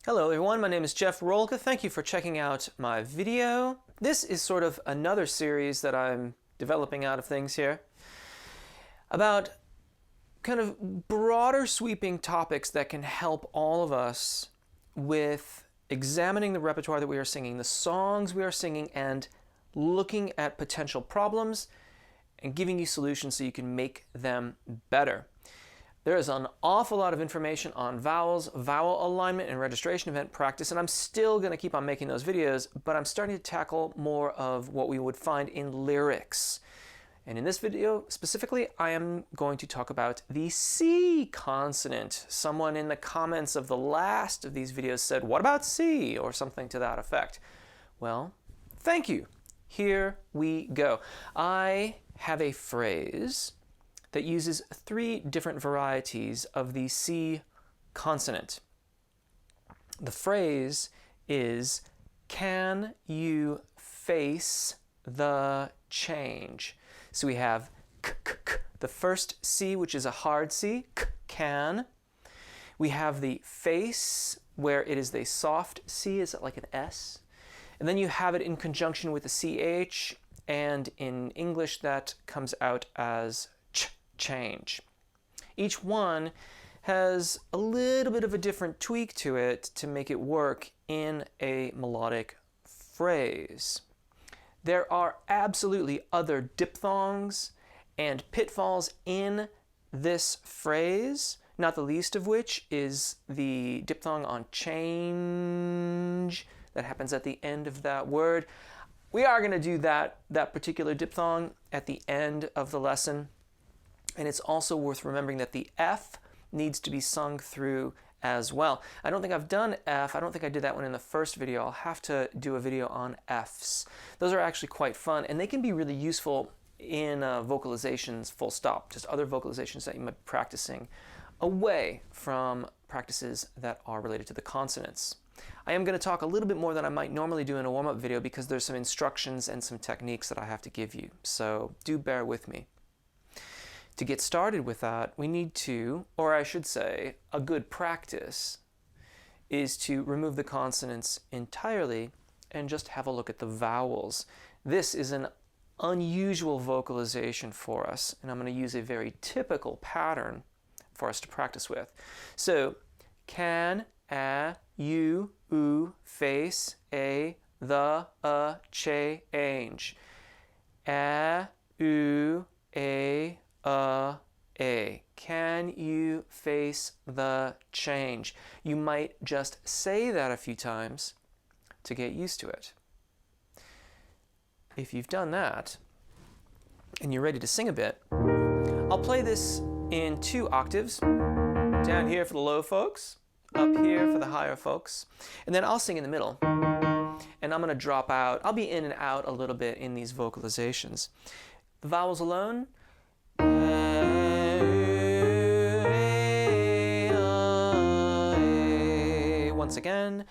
Hello everyone, my name is Jeff Rolka. Thank you for checking out my video. This is sort of another series that I'm developing out of things here about kind of broader sweeping topics that can help all of us with examining the repertoire that we are singing, the songs we are singing, and looking at potential problems and giving you solutions so you can make them better. There is an awful lot of information on vowels, vowel alignment, and registration event practice, and I'm still going to keep on making those videos, but I'm starting to tackle more of what we would find in lyrics. And in this video specifically, I am going to talk about the C consonant. Someone in the comments of the last of these videos said, "What about C?" or something to that effect. Well, thank you. Here we go. I have a phrase that uses 3 different varieties of the C consonant. The phrase is, "Can you face the change?" So we have k, k, k, the first C, which is a hard C, k, can. We have the face, where it is the soft C, is like an S. And then you have it in conjunction with the CH, and in English that comes out as change. Each one has a little bit of a different tweak to it to make it work in a melodic phrase. There are absolutely other diphthongs and pitfalls in this phrase, not the least of which is the diphthong on change that happens at the end of that word. We are going to do that particular diphthong at the end of the lesson. And it's also worth remembering that the F needs to be sung through as well. I don't think I've done F. I don't think I did that one in the first video. I'll have to do a video on Fs. Those are actually quite fun, and they can be really useful in vocalizations full stop, just other vocalizations that you might be practicing away from practices that are related to the consonants. I am going to talk a little bit more than I might normally do in a warm-up video because there's some instructions and some techniques that I have to give you, so do bear with me. To get started with that, we need to, or I should say, a good practice is to remove the consonants entirely and just have a look at the vowels. This is an unusual vocalization for us, and I'm going to use a very typical pattern for us to practice with. So, can, a, you, face, a, the, change. A, a. Can you face the change? You might just say that a few times to get used to it. If you've done that and you're ready to sing a bit, I'll play this in 2 octaves. Down here for the low folks, up here for the higher folks, and then I'll sing in the middle. And I'm going to drop out. I'll be in and out a little bit in these vocalizations. The vowels alone. Once again.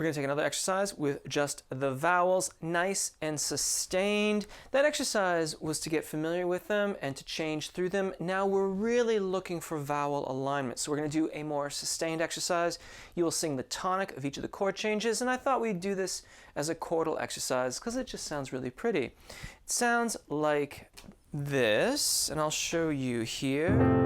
We're going to take another exercise with just the vowels, nice and sustained. That exercise was to get familiar with them and to change through them. Now we're really looking for vowel alignment. So we're going to do a more sustained exercise. You will sing the tonic of each of the chord changes, and I thought we'd do this as a chordal exercise because it just sounds really pretty. It sounds like this, and I'll show you here.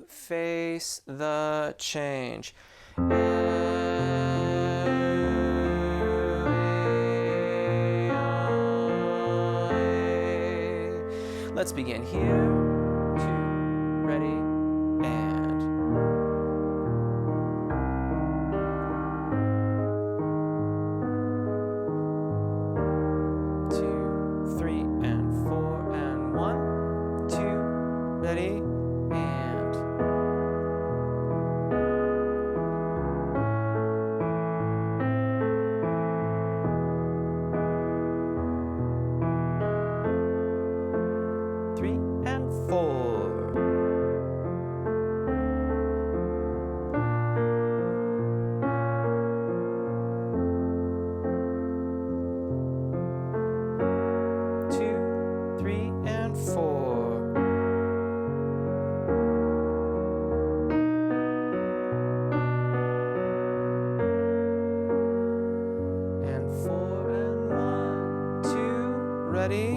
Face the change. Let's begin here. 2, ready, and 2, 3, and 4, and 1, 2, ready. Ready?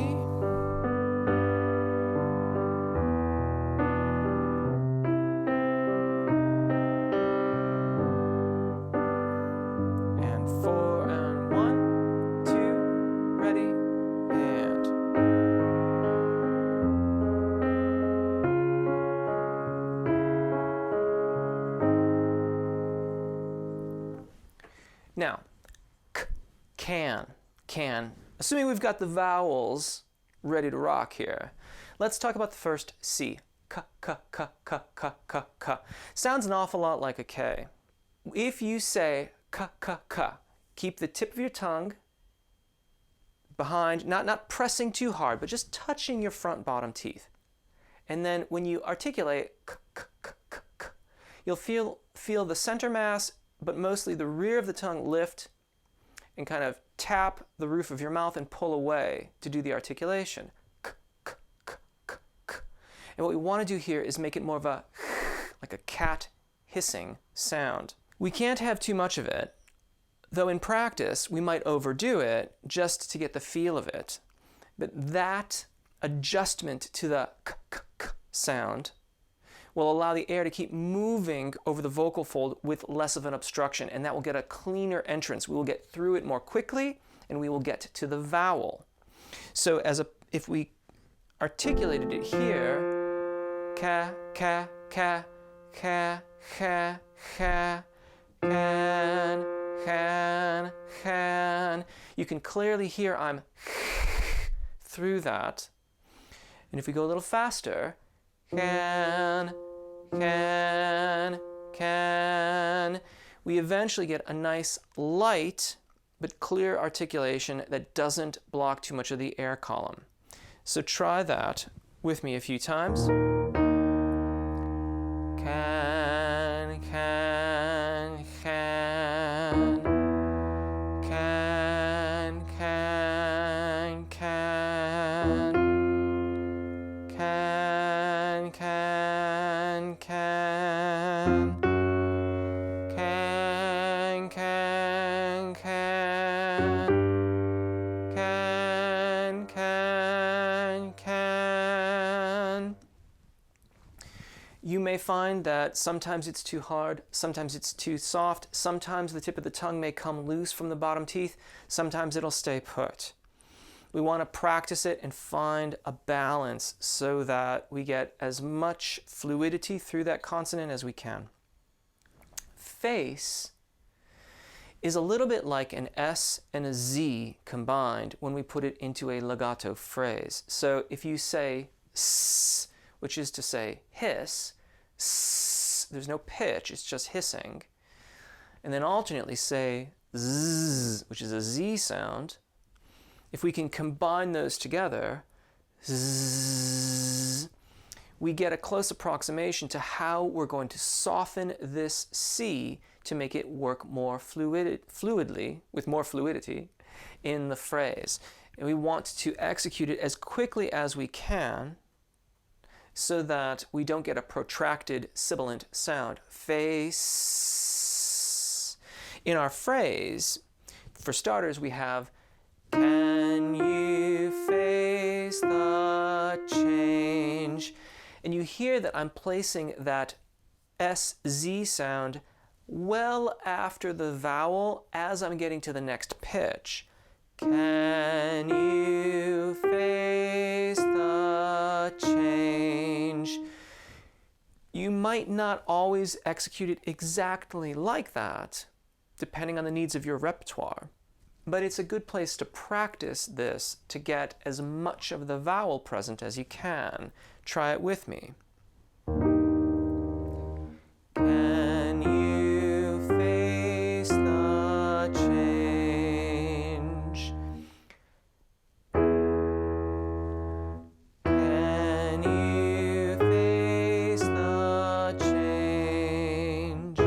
And 4 and 1, 2, ready, and now can. Assuming we've got the vowels ready to rock here, let's talk about the first C. K. Sounds an awful lot like a K. If you say k, keep the tip of your tongue behind, not pressing too hard, but just touching your front bottom teeth. And then when you articulate k, you'll feel the center mass, but mostly the rear of the tongue lift and kind of tap the roof of your mouth and pull away to do the articulation. And what we want to do here is make it more of a like a cat hissing sound. We can't have too much of it, though in practice we might overdo it just to get the feel of it. But that adjustment to the k sound will allow the air to keep moving over the vocal fold with less of an obstruction, and that will get a cleaner entrance. We will get through it more quickly, and we will get to the vowel. So if we articulated it here, can, you can clearly hear I'm through that. And if we go a little faster, can, we eventually get a nice light but clear articulation that doesn't block too much of the air column. So try that with me a few times. Can, You may find that sometimes it's too hard, sometimes it's too soft, sometimes the tip of the tongue may come loose from the bottom teeth, sometimes it'll stay put. We want to practice it and find a balance so that we get as much fluidity through that consonant as we can. Face is a little bit like an S and a Z combined when we put it into a legato phrase. So if you say S, which is to say hiss, S, there's no pitch, it's just hissing. And then alternately say z, which is a Z sound, if we can combine those together, z, we get a close approximation to how we're going to soften this C to make it work more fluidly, with more fluidity in the phrase. And we want to execute it as quickly as we can so that we don't get a protracted sibilant sound. Face. In our phrase, for starters, we have, can you face the change? And you hear that I'm placing that SZ sound well after the vowel as I'm getting to the next pitch. Can you face the change? You might not always execute it exactly like that, depending on the needs of your repertoire. But it's a good place to practice this to get as much of the vowel present as you can. Try it with me. Can you face the change? Can you face the change?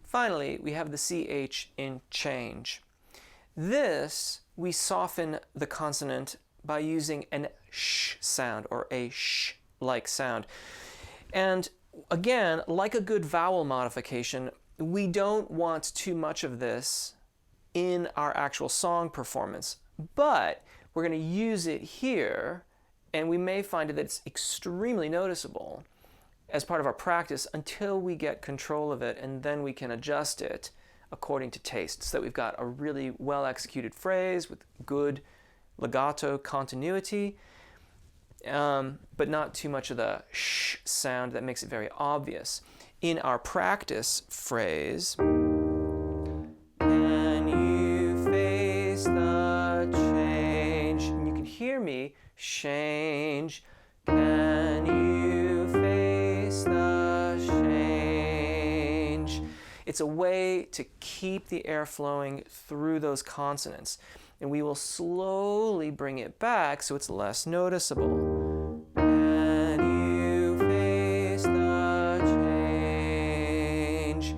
Finally, we have the CH in change. This, we soften the consonant by using an sh sound or a sh-like sound. And again, like a good vowel modification, we don't want too much of this in our actual song performance, but we're going to use it here, and we may find that it's extremely noticeable as part of our practice until we get control of it, and then we can adjust it according to taste so that we've got a really well executed phrase with good legato continuity, but not too much of the sh sound that makes it very obvious. In our practice phrase, can you face the change? And you can hear me, change, can you face the change? It's a way to keep the air flowing through those consonants, and we will slowly bring it back so it's less noticeable. Can you face the change?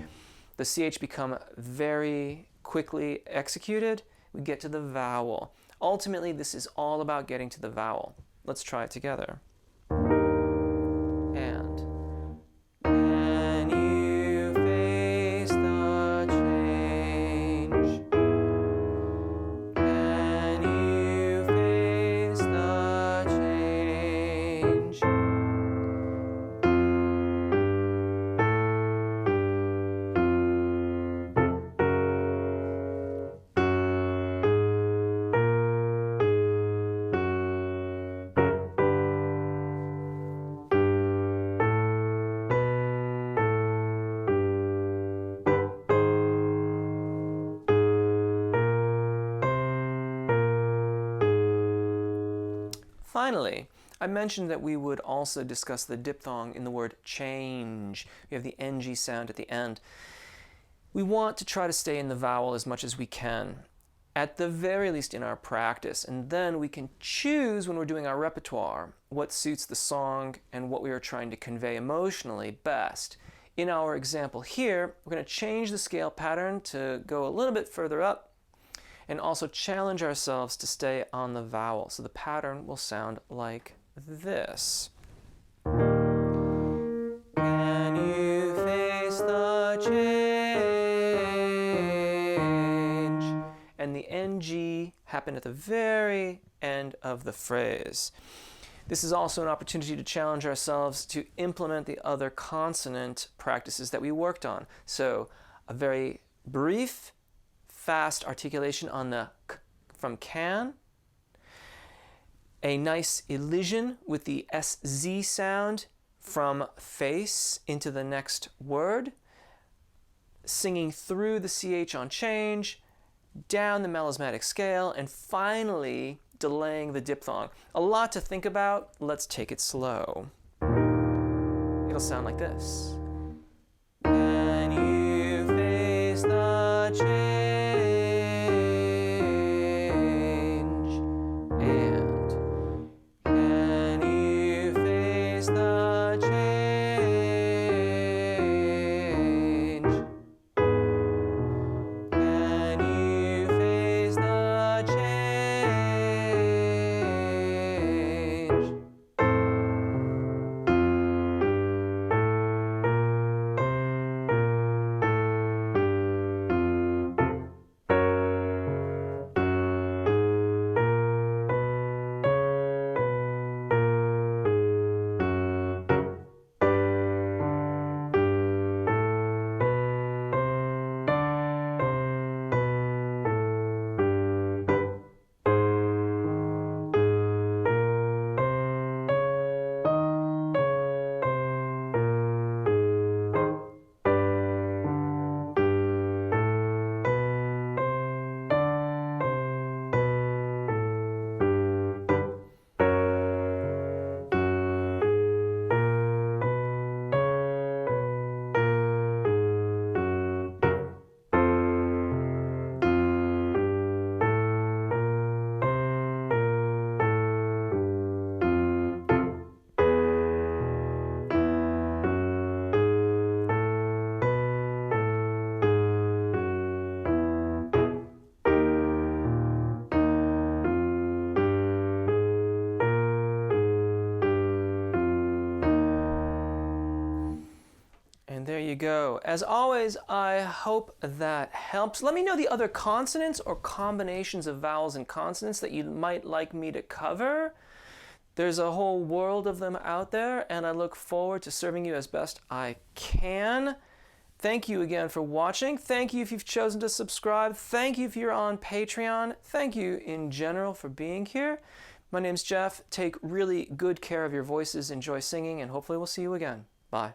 The CH become very quickly executed. We get to the vowel. Ultimately, this is all about getting to the vowel. Let's try it together. And can you face the change? Can you face the change? Finally, I mentioned that we would also discuss the diphthong in the word change. We have the ng sound at the end. We want to try to stay in the vowel as much as we can, at the very least in our practice, and then we can choose when we're doing our repertoire what suits the song and what we are trying to convey emotionally best. In our example here, we're going to change the scale pattern to go a little bit further up, and also challenge ourselves to stay on the vowel. So the pattern will sound like this. Can you face the change? And the ng happened at the very end of the phrase. This is also an opportunity to challenge ourselves to implement the other consonant practices that we worked on. So a very brief, fast articulation on the k from can. A nice elision with the SZ sound from face into the next word. Singing through the CH on change, down the melismatic scale, and finally delaying the diphthong. A lot to think about. Let's take it slow. It'll sound like this. Can you face the change? And can you face the change? Can you face the change? And there you go. As always, I hope that helps. Let me know the other consonants or combinations of vowels and consonants that you might like me to cover. There's a whole world of them out there, and I look forward to serving you as best I can. Thank you again for watching. Thank you if you've chosen to subscribe. Thank you if you're on Patreon. Thank you in general for being here. My name's Jeff. Take really good care of your voices. Enjoy singing, and hopefully we'll see you again. Bye.